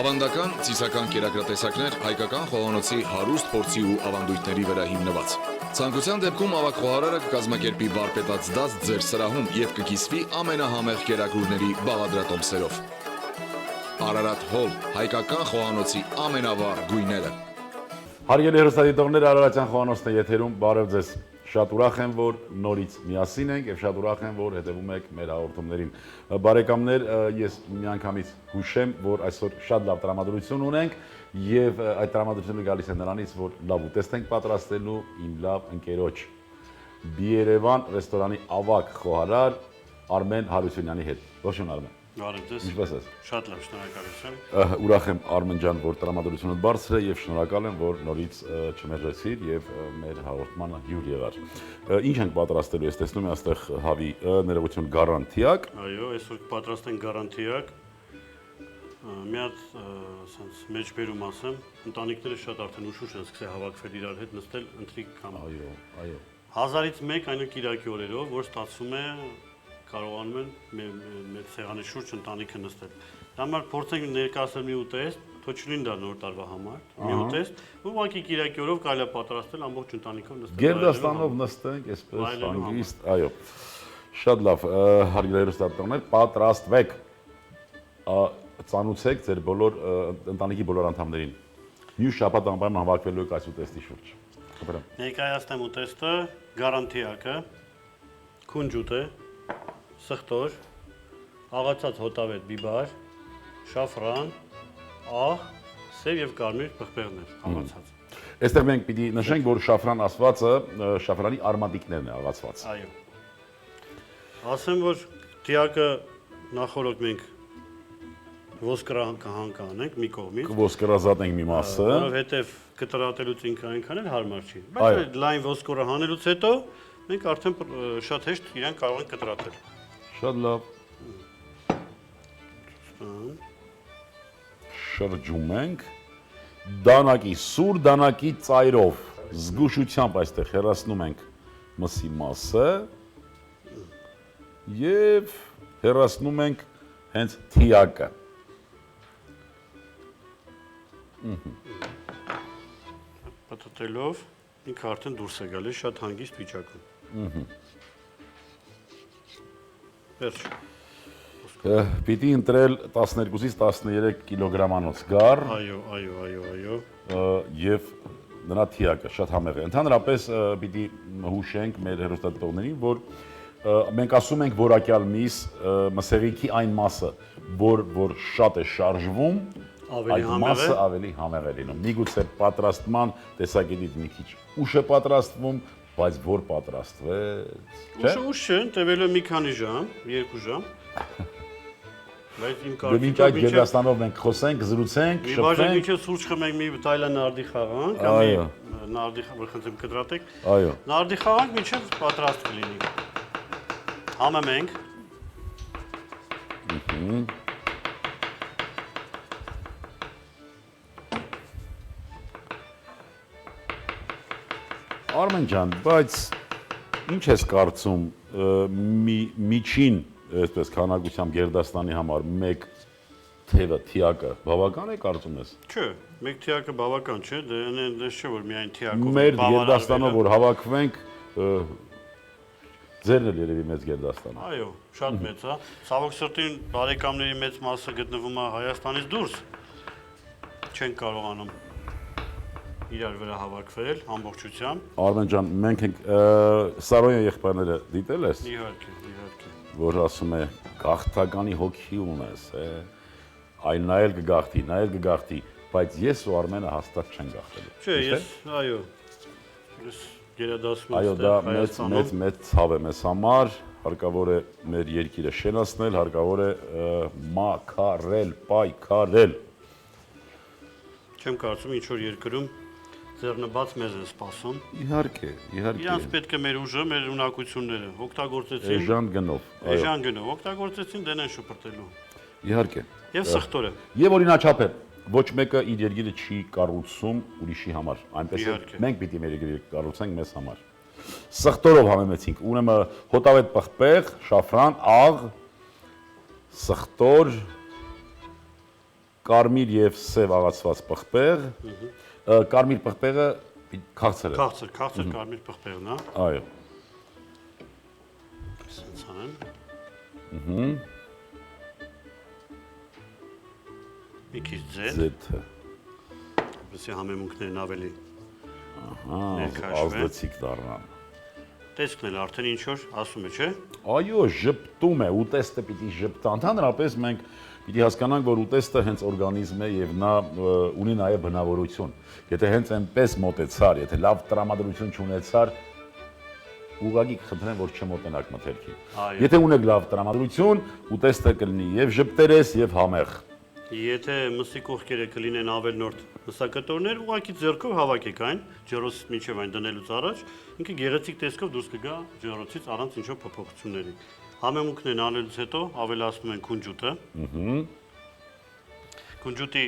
Ավանդական ծիսական կերակրատեսակներ հայկական խոհանոցի հարուստ փորձի ու ավանդույթների վրա հիմնված։ Ցանկության դեպքում ավագ խոհարարը կկազմակերպի վարպետաց դաս ձեր սրահում եւ կկիսվի ամենահամեղ կերակուրների բաղադրատոմսերով։ Արարատ Հոլ, հայկական խոհանոցի ամենավառ գույները։ Հարգելի հեռուստադիտողներ, Արարատյան խոհանոցն է եթերում, բարև ձեզ։ Շատ ուրախ եմ, որ նորից միասին ենք եւ շատ ուրախ եմ, որ հետեւում եք մեր հաղորդումներին։ Բարեկամներ, ես միանգամից հուշեմ, որ այսօր շատ լավ տրամադրություն ունենք եւ այդ տրամադրությունը գալիս է նրանից, որ լավ ուտեստ ենք պատրաստելու իմ լավ ընկերոջ Բիերևան ռեստորանի ավագ խոհարար Արմեն Հարությունյանի հետ։ Ողջույն Արմեն։ Բարև ձեզ։ Ինչպե՞ս ես։ Շատ լավ, շնորհակալություն։ Ուրախ եմ Արմեն ջան, որ տրամադրությունը բարձր է եւ շնորհակալ եմ, որ նորից չմերժեցիր եւ մեր հաղորդմանը հյուր եղար։ Ինչ ենք պատրաստելու, ես տեսնում եմ այստեղ հավի ներողություն գարանտիակ։ Այո, այսօր կպատրաստենք գարանտիակ։ Մի հատ ասենց մեջբերում ասեմ, ընտանիքները շատ արդեն ուշ են սկսել հավաքվել իրար հետ նստել ընթրիք կամ։ Այո, այո։ 1000-ից 1 այն կիրակի օրերով, որ ստացվում է կարողանում են մեր սեղանի շուրջ ընտանիքը նստել։ Դա համար փորձենք ներկայացնել մի ուտեստ, թող չլինի դա նոր տարվա համար, մի ուտեստ, ուղղակի կիրակի օրով կարելի է պատրաստել ամբողջ ընտանիքով նստել։ Գերդաստանով նստենք, այսպես հանգիստ, այո։ Շատ լավ, հարգելի հեռուստադիտողներ, պատրաստվեք։ Ծանուցեք ձեր բոլոր ընտանիքի բոլոր անդամներին։ Մյուս շաբաթ անպայման հավաքվելու եք այս ուտեստի շուրջ։ Խնդրեմ։ Ներկայացնեմ ուտեստը, գարանտիակը, քունջուտ է, սխտոր, աղացած հոտավետ բիբար, շաֆրան, աղ, սև եւ կարմիր պղպեղներ, աղացած։ Այստեղ մենք պիտի նշենք, որ շաֆրան ասվածը շաֆրանի արմատիկներն է աղացված։ Այո։ Ասեմ, որ թիակը նախորդ մենք ոսկրահան կանենք մի կողմից։ Ոսկրազատենք մի մասը, որովհետև կտրատելուց ինքը այնքան էլ հարմար չի։ Բայց լայն ոսկորը հանելուց հետո մենք արդեն շատ հեշտ իրեն կարող ենք կտրատել։ Շատ լավ։ Շրջում ենք դանակի, սուր դանակի ծայրով, զգուշությամբ այստեղ հեռացնում ենք մսի մասը եւ հեռացնում ենք հենց թիակը։ Պատտելով ինքը արդեն դուրս է գալիս շատ հանգիստ վիճակում։ Վերջ։ Պիտի ընտրել 12-ից 13 կիլոգրամանոց գար։ Այո։ Եվ նրա թիակը շատ համեղ է։ Ընդհանրապես պիտի հուշենք մեր հեռուստադիտողներին, որ մենք ասում ենք որակյալ միս մսեղիքի այն մասը, որ շատ է շարժվում, այդ մասը ավելի համեղ է լինում։ Միգուցե պատրաստման տեսակետից մի քիչ ուշ է պատրաստվում, բայց որ պատրաստվեց, Ուշ չէ, տևելու մի քանի ժամ, 2 ժամ։ Բայց իմ կարծիքով մինչ այդ Գերդաստանով մենք խոսենք, զրուցենք, շփվենք։ Մի բաժան միջև սուրճ խմենք, մի տայլա նարդի խաղանք, կամ մի նարդի որ խնդրեմ կտրատեք։ Այո։ Նարդի խաղանք միջև պատրաստ կլինի։ Համեմենք։ Արմեն ջան, բայց ինչ ես կարծում միջին, այսպես քանակությամբ Գերդաստանի համար մեկ թևը թիակը բավական է կարծում ես։ Չէ, մեկ թիակը բավական չէ, դες չէ որ միայն թիակով մեր Գերդաստանով որ հավաքվենք, ձերն էլ երևի մեծ Գերդաստան։ Այո, շատ մեծ է։ Ցավոք սրտին բարեկամների մեծ մասը գտնվում է Հայաստանից դուրս։ Չեն կարողանում իրար վրա հավաքվել ամբողջությամբ։ Արմեն ջան, մենք ենք Սարոյան եղբայրները դիտել ես։ Իհարկե։ Որ ասում է գաղթականի հոգի ունես, այլ նայել կգաղթի, բայց ես ու Արմենը հաստատ չեն գաղթելու։ Չէ, այո։ Ես գերադասում եմ։ Այո, դա մեծ ցավ է մեզ համար, հարկավոր է մեր երկիրը շենացնել, հարկավոր է մաքարել, պայքարել։ Չեմ կարծում ինչ որ երկրում ձեռնբաց մեզ են սպասում։ Իհարկե։ Իրանց պետք է մեր ուժը, մեր ունակությունները օգտագործեցին։ Էժան գնով, օգտագործեցին դենեն շփրտելու։ Իհարկե։ Եվ սխտորը։ Եվ օրինաչափ է, ոչ մեկը իր երկիրը չի կառուցում ուրիշի համար, այնպես է մենք պիտի մեր երկիրը կառուցենք մեզ համար։ Սխտորով համեմեցինք, ուրեմն հոտավետ պղպեղ, շաֆրան, աղ, սխտոր, կարմիր եւ սև աղացված պղպեղ, կարմիր պղպեղը քաղցր է։ Քաղցր կարմիր պղպեղն է։ Այո։ Սենց անեն։ Մի քիչ ձեթ։ Ձեթը։ Որպեսզի համեմունքներն ավելի ազդեցիկ դառնան։ Տեսքն էլ արդեն ինչ որ ասում է, չէ՞։ Այո, ժպտում է, ուտեստը պիտի ժպտա։ Ընդհանրապես մենք պիտի հասկանանք, որ ուտեստը հենց օրգանիզմ է եւ նա ունի նաեւ բնավորություն։ Եթե հենց այնպես մոտեցար, եթե լավ տրամադրություն չունեցար, ուղղակի կխնդրեմ, որ չմոտենաք մթերքին։ Եթե ունեք լավ տրամադրություն, ուտեստը կլինի եւ ժպտերես եւ համեղ։ Եթե մսի կողքերը կլինեն ավելնորդ մսակտորներ, ուղղակի ձեռքով հավաքեք այն, ջեռոցից մինչև այն դնելուց առաջ, ինքը գեղեցիկ տեսքով դուրս կգա ջեռոցից առանց ինչ-որ փոփոխությունների։ Համեմունքներն անելուց հետո ավելացնում են քունջուտը։ Քունջուտի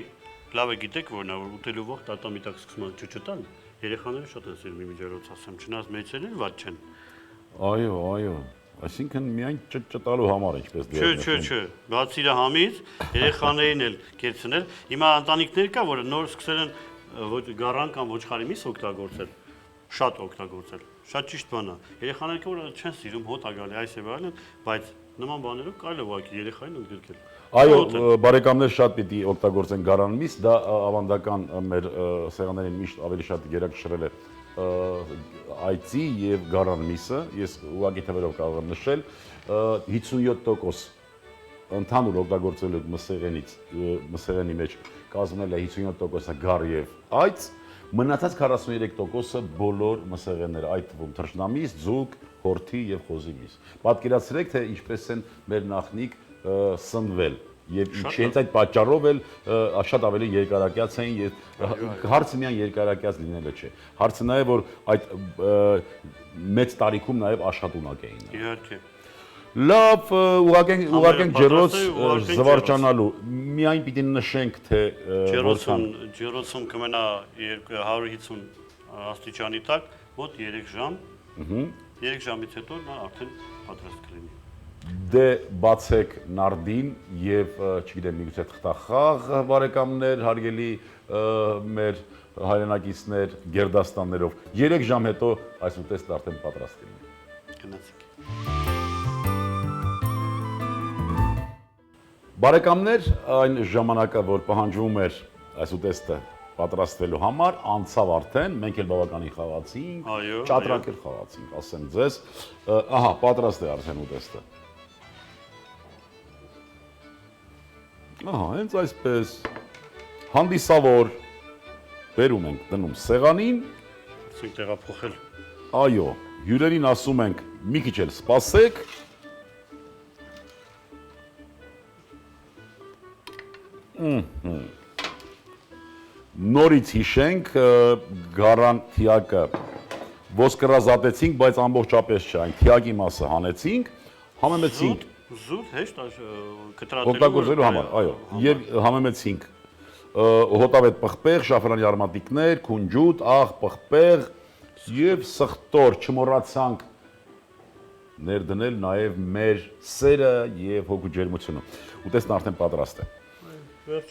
լավ է գիտեք, որ նա որ ուտելու վաղ տատամի տակ սկսում է ճճտալ, երեխաները շատ են սիրում իմիջերոց ասեմ, չնայած մեծերն վատ չեն։ Այո, այսինքն միայն ճճտալու համար ինչպես դեռ։ Չէ, բացի իր համից երեխաներին էլ կերցնել։ Հիմա ընտանիքներ կա, որ նոր սկսել են ոչ գառան կամ ոչխարի միս օգտագործել, շատ օգտագործել։ Շատ ճիշտ բան է։ Երեխաները որ չեն սիրում հոտ ագալի այս եւ այլն, բայց նման բաներով կարելի է ուղղակի երեխային ընդգրկել։ Այո, բարեկամներ շատ պիտի օգտագործեն գարան միս, դա ավանդական մեր սեղաններին միշտ ավելի շատ գերակշռել է այծի եւ գարան միսը, ես ուղղակի թվերով կարող եմ նշել 57% ընդհանուր օգտագործելու մսեղենի մեջ կազմել է 57%-ը գար եւ այծ, մնացած 43%-ը բոլոր մսեղենները, այդ թվում թռչնամիս, ձուկ, հորթի եւ խոզի միս։ Պատկերացրեք, թե ինչպես են մեր նախնիկ սնվել եւ հենց այդ պատճառով էլ շատ ավելի երկարակյաց էին եւ հարցը միայն երկարակյաց լինելը չէ։ Հարցը նաեւ որ այդ մեծ տարիքում նաեւ աշխատունակ էին։ Իհարկե։ Լավ, ուղղակենք ջերոց զվարճանալու։ Միայն պիտի նշենք թե ջերոցում կմնա 150 աստիճանի տակ մոտ 3 ժամ։ 3 ժամից հետո նա արդեն պատրաստ կլինի։ Դե բացեք նարդին եւ չգիտեմ միգուցե թղթախաղ բարեկամներ, հարգելի մեր հայրենակիցներ Գերդաստաններով 3 ժամ հետո այս ուտեստը արդեն պատրաստ կլինի։ Գնացեք։ Բարեկամներ, այն ժամանակը, որ պահանջվում էր այս ուտեստը պատրաստվելու համար, անցավ արդեն, մենք էլ բավականին խաղացինք, ճատրակ էլ խաղացինք, ասեմ ձեզ, ահա, պատրաստ է արդեն ուտեստը։ Ահա, հենց այսպես հանդիսավոր բերում ենք դնում սեղանին, ասենք տեղափոխել։ Այո, հյուրերին ասում ենք մի քիչ էլ սպասեք։ Նորից հիշենք գարան թիակը ոսկրազատեցինք, բայց ամբողջապես չէ, այն թիակի մասը հանեցինք, համեմեցինք Զուտ հեշտ կտրատելու օգտագործելու համար, այո, եւ համեմեցինք հոտավետ պղպեղ, շաֆրանի արմատիկներ, քունջուտ, աղ, պղպեղ եւ սխտոր, չմոռացանք ներդնել նաեւ մեր սերը եւ հոգու ջերմությունը։ Ուտեստն արդեն պատրաստ է։ Վերջ։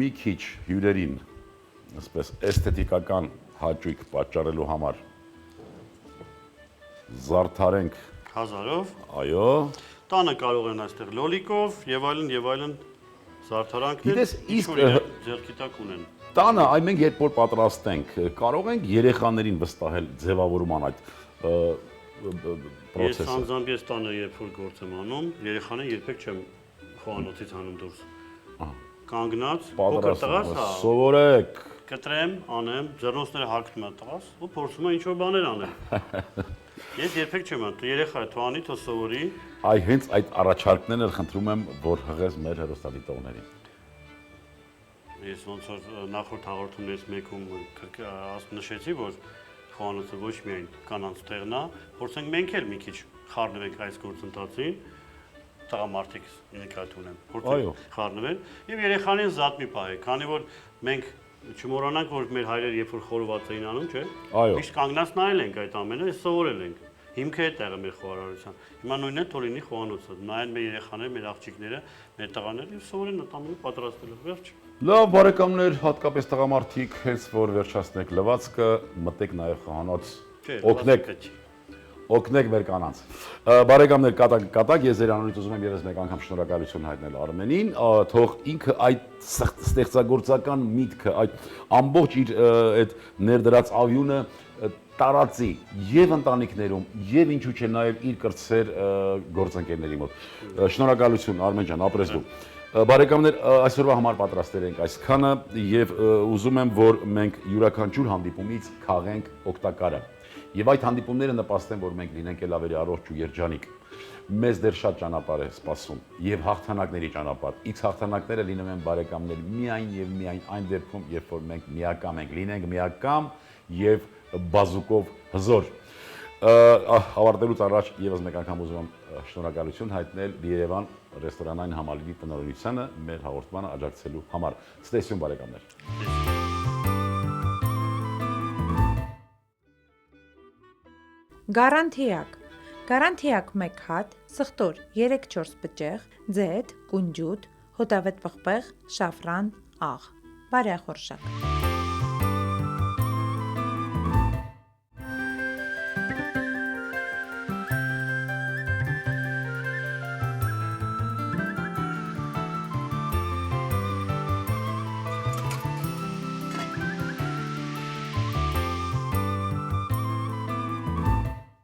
Մի քիչ հյուրերին այսպես էսթետիկական հաճույք պատճառելու համար զարդարենք հազարով։ Այո։ Տանը կարող են այստեղ լոլիկով եւ այլն զարդարանքներ։ Գիտես, իսկ ձեռքի տակ ունեն։ Տանը այ մենք երբ որ պատրաստենք, կարող ենք երեխաներին վստահել ձևավորման այդ process-ը։ Ես անձամբ ես տանը երբ որ գործ եմ անում, երեխաներին երբեք չեմ խոհանոցից հանում դուրս։ Կանգնած, փոքր տղաս, հա։ Սովորեք։ Կտրեմ, անեմ, ձեռնոցները հագնում եմ տղաս ու փորձում եմ ինչ-որ բաներ անել։ Ես երբեք չեմ անում, երեխա թող անի, թող սովորի։ Այ հենց այդ առաջարկներն էլ խնդրում եմ, որ հղես մեր հեռուստադիտողներին։ Ես ոնց որ նախորդ հաղորդումներից մեկում նշեցի, որ խոհանոցը ոչ միայն կանանց տեղն է, փորձենք մենք էլ մի քիչ խառնվենք այս գործընթացին, տղամարդիկ նկատի ունեմ, փորձենք խառնվել եւ երեխաներին զատ մի պահեք, քանի որ մենք չմոռանանք, որ մեր հայրերը երբ որ խորոված էին անում, չէ՞։ Միշտ կանգնած նայել ենք այդ ամենը, այս սովորել ենք։ Հիմքը է տեղը մեր խոհարարության։ Հիմա նույնն է թող լինի խոհանոցը։ Նայեն մեր երեխաները, մեր աղջիկները, մեր տղաները եւ սովորեն այդ ամենը պատրաստել։ Վերջ։ Լավ բարեկամներ, հատկապես տղամարդիկ, հենց որ վերջացնեք լվացքը, մտեք նաև խոհանոց, օգնեք մեր կանանց։ Բարեկամներ, կատակ, ես ձերանունից ուզում եմ ևս մեկ անգամ շնորհակալություն հայտնել Արմենին, թող ինքը այդ ստեղծագործական միտքը, այդ ամբողջ իր այդ ներդրած ավյունը տարածի եւ ընտանիքներում եւ ինչու՞ չէ նաեւ իր կրտսեր գործընկերների մոտ։ Շնորհակալություն Արմեն ջան, ապրես դու։ Բարեկամներ, այսօրվա համար պատրաստել ենք այսքանը եւ ուզում եմ, որ մենք յուրաքանչյուր հանդիպումից քաղենք օգտակարը։ Եվ այդ հանդիպումները նպաստեն, որ մենք լինենք էլ ավելի առողջ ու երջանիկ։ Մեզ դեռ շատ ճանապարհ է սպասում եւ հաղթանակների ճանապարհ։ X հաղթանակները լինում են բարեկամներ միայն եւ միայն այն դեպքում, երբ որ մենք միակամ ենք, լինենք միակամ եւ բազուկով հզոր։ Ավարտելուց առաջ եւս մեկ անգամ ուզում եմ շնորհակալություն հայտնել Երևան ռեստորանային համալիրի տնօրինությանը մեր հաղորդմանը աջակցելու համար։ Ցտեսություն բարեկամներ։ Գարանթիակ 1 հատ, սխտոր 3-4 բջեղ, ձեթ, կունջուտ, հոտավետ պղպեղ, շաֆրան, աղ, բարեխորշակ։